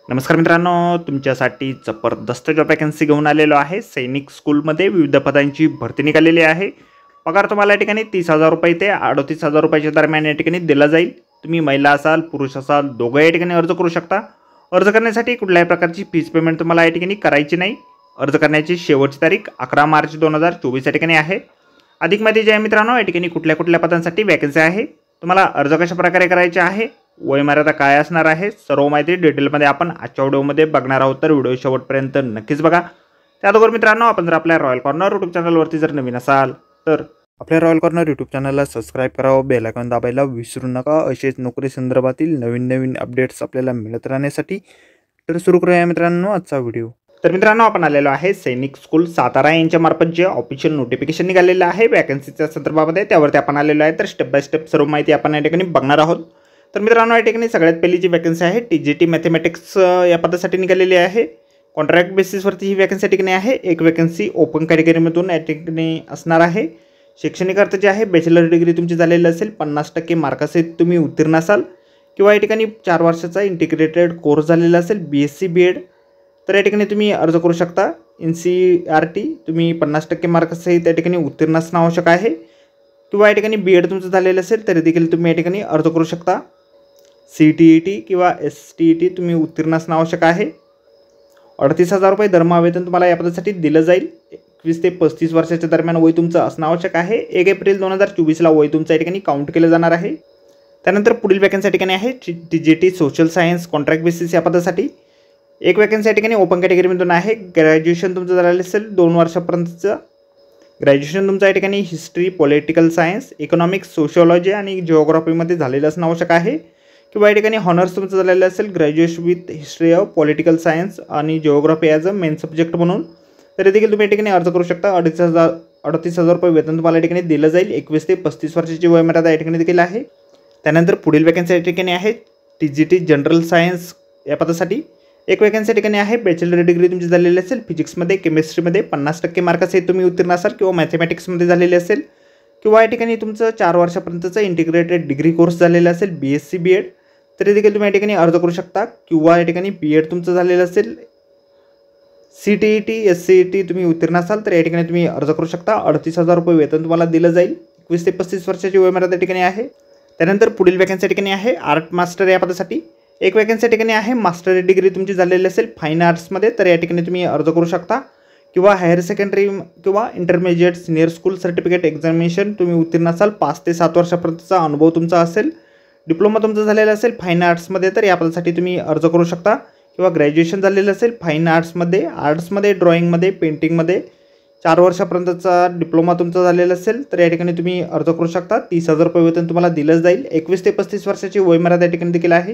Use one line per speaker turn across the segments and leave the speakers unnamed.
नमस्कार मित्रांनो, तुमच्यासाठी जबरदस्त जॉब वॅकन्सी घेऊन आलेलो आहे। सैनिक स्कूलमध्ये विविध पदांची भरती निघालेली आहे। पगार तुम्हाला या ठिकाणी 30,000 रुपये ते 38,000 रुपयाच्या दरम्यान या ठिकाणी दिला जाईल। तुम्ही महिला असाल पुरुष असाल दोघं या ठिकाणी अर्ज करू शकता। अर्ज करण्यासाठी कुठल्याही प्रकारची फीस पेमेंट तुम्हाला या ठिकाणी करायची नाही। अर्ज करण्याची शेवटची तारीख 11 मार्च 2024 या ठिकाणी आहे। अधिक माहिती जी आहे मित्रांनो, या ठिकाणी कुठल्या पदांसाठी वॅकन्सी आहे, तुम्हाला अर्ज कशा प्रकारे करायचे आहे, वयमर्यादा काय असणार आहे, सर्व माहिती डिटेलमध्ये आपण आजच्या व्हिडिओमध्ये बघणार आहोत। तर व्हिडिओ शेवटपर्यंत नक्कीच बघा। त्याचबरोबर मित्रांनो, आपण जर आपल्या रॉयल कॉर्नर यूट्यूब चॅनलवरती जर नवीन असाल तर आपल्या रॉयल कॉर्नर यूट्यूब चॅनलला सबस्क्राईब करावं, बेल आयकॉन दाबायला विसरू नका। असेच नोकरी संदर्भातील नवीन अपडेट्स आपल्याला मिळत राहण्यासाठी। तर सुरू करूया मित्रांनो आजचा व्हिडिओ। तर मित्रांनो, आपण आलेलो आहे सैनिक स्कूल सातारा यांच्या मार्फत जे ऑफिशियल नोटिफिकेशन निघालेलं आहे वॅकन्सीच्या संदर्भामध्ये, त्यावरती आपण आलेलो आहे। तर स्टेप बाय स्टेप सर्व माहिती आपण या ठिकाणी बघणार आहोत। तर मित्रांनो, या ठिकाणी सगळ्यात पहिली जी वॅकन्सी आहे TGT मॅथमॅटिक्स या पदासाठी निघालेली आहे। कॉन्ट्रॅक्ट बेसिसवरती ही वॅकन्सी या ठिकाणी आहे। एक वॅकन्सी ओपन कॅटेगरीमधून या ठिकाणी असणार आहे। शैक्षणिक अर्थ जे आहे बॅचलर डिग्री तुमची झालेली असेल, 50% मार्कासहित तुम्ही उत्तीर्ण असाल, किंवा या ठिकाणी 4 वर्षाचा इंटिग्रेटेड कोर्स झालेला असेल BSc BEd, तर या ठिकाणी तुम्ही अर्ज करू शकता। NCERT तुम्ही 50% मार्कासहित या ठिकाणी उत्तीर्ण असणं आवश्यक आहे, किंवा या ठिकाणी BEd तुमचं झालेलं असेल तरी देखील तुम्ही या ठिकाणी अर्ज करू शकता। CTET किंवा STET तुम्ही उत्तीर्ण असणं आवश्यक आहे। 38,000 रुपये दरमहा वेतन तुम्हाला या पदासाठी दिलं जाईल। 21 ते 35 वर्षाच्या दरम्यान वय तुमचं असणं आवश्यक आहे। 1 एप्रिल 2024ला वय तुमचं या ठिकाणी काउंट केलं जाणार आहे। त्यानंतर पुढील वॅकन्सी या ठिकाणी आहे TGT social science contract basis या पदासाठी। एक वॅकन्सी या ठिकाणी ओपन कॅटेगरीमधून आहे। ग्रॅज्युएशन तुमचं झालेलं असेल 2 वर्षापर्यंतचं ग्रॅज्युएशन तुमचं या ठिकाणी history, political science, economics, sociology आणि जिओग्राफीमध्ये झालेलं असणं आवश्यक आहे, किंवा या ठिकाणी हॉनर्स तुमचं झालेलं असेल graduation with history of political science आणि geography as a main subject म्हणून, तरी देखील तुम्ही या ठिकाणी अर्ज करू शकता। 38,000 रुपये वेतन तुम्हाला या ठिकाणी दिलं जाईल। 21 ते 35 वर्षाची वयमर्यादा या ठिकाणी देखील आहे। त्यानंतर पुढील वॅकन्सी या ठिकाणी आहे TGT जनरल सायन्स या पदासाठी। एक वॅकन्सी या ठिकाणी आहे बॅचलर डिग्री तुमची झालेली असेल फिजिक्समध्ये, केमिस्ट्रीमध्ये 50% मार्कासहित तुम्ही उत्तीर्ण असाल, किंवा मॅथमॅटिक्समध्ये झालेली असेल, किंवा या ठिकाणी तुमचं 4 वर्षापर्यंतचं इंटिग्रेटेड डिग्री कोर्स झालेला असेल BSc BEd, तरी देखील तुम्ही या ठिकाणी अर्ज करू शकता, किंवा या ठिकाणी BEd तुमचं झालेलं असेल, CTET SCET तुम्ही उत्तीर्ण असाल तर या ठिकाणी तुम्ही अर्ज करू शकता। 38,000 रुपये वेतन तुम्हाला दिलं जाईल। 21 ते 35 वर्षाची वयमर्यादा या ठिकाणी आहे। त्यानंतर पुढील वॅकन्सी या ठिकाणी आहे आर्ट मास्टर या पदासाठी। एक वॅकन्सी या ठिकाणी आहे मास्टर डिग्री तुमची झालेली असेल फाईन आर्ट्समध्ये, तर या ठिकाणी तुम्ही अर्ज करू शकता, किंवा हायर सेकंडरी किंवा intermediate senior school certificate examination तुम्ही उत्तीर्ण असाल, 5 ते 7 वर्षापर्यंतचा अनुभव तुमचा असेल, डिप्लोमा तुमचा झालेला असेल फाईन आर्ट्समध्ये, तर या पदासाठी तुम्ही अर्ज करू शकता, किंवा ग्रॅज्युएशन झालेलं असेल फाईन आर्ट्समध्ये ड्रॉइंगमध्ये, पेंटिंगमध्ये 4 वर्षापर्यंतचा डिप्लोमा तुमचा झालेला असेल, तर या ठिकाणी तुम्ही अर्ज करू शकता। 30,000 रुपये वेतन तुम्हाला दिलं जाईल। 21 ते 35 वर्षाची वयमर्यादा या ठिकाणी देखील आहे।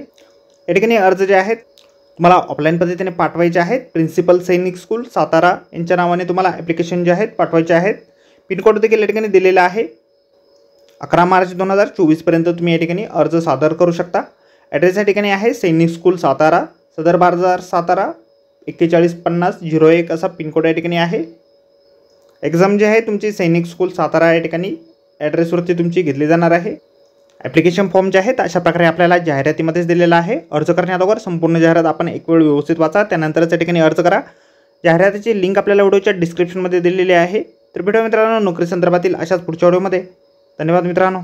या ठिकाणी अर्ज जे आहेत तुम्हाला ऑफलाईन पद्धतीने पाठवायचे आहेत। प्रिन्सिपल सैनिक स्कूल सातारा यांच्या नावाने तुम्हाला ॲप्लिकेशन जे आहेत पाठवायचे आहेत। पिनकोड देखील या ठिकाणी दिलेला आहे। 11 मार्च 2024 पर्यंत तुम्ही या ठिकाणी अर्ज सादर करू शकता। ॲड्रेस या ठिकाणी आहे सैनिक स्कूल सातारा, सदर बाजार सातारा 415001 असा पिनकोड या ठिकाणी आहे। एक्झाम जी आहे तुमची सैनिक स्कूल सातारा या ठिकाणी ॲड्रेसवरती तुमची घेतली जाणार आहे। ॲप्लिकेशन फॉर्म जे आहेत अशा प्रकारे आपल्याला जाहिरातीमध्येच दिलेला आहे। अर्ज करण्याअगोदर संपूर्ण जाहिरात आपण एक वेळ व्यवस्थित वाचा, त्यानंतरच या ठिकाणी अर्ज करा। जाहिरातीची लिंक आपल्याला व्हिडिओच्या डिस्क्रिप्शनमध्ये दिलेली आहे। तर भेटूया मित्रांनो नोकरी संदर्भातील अशाच पुढच्या व्हिडिओमध्ये। धन्यवाद मित्रांनो।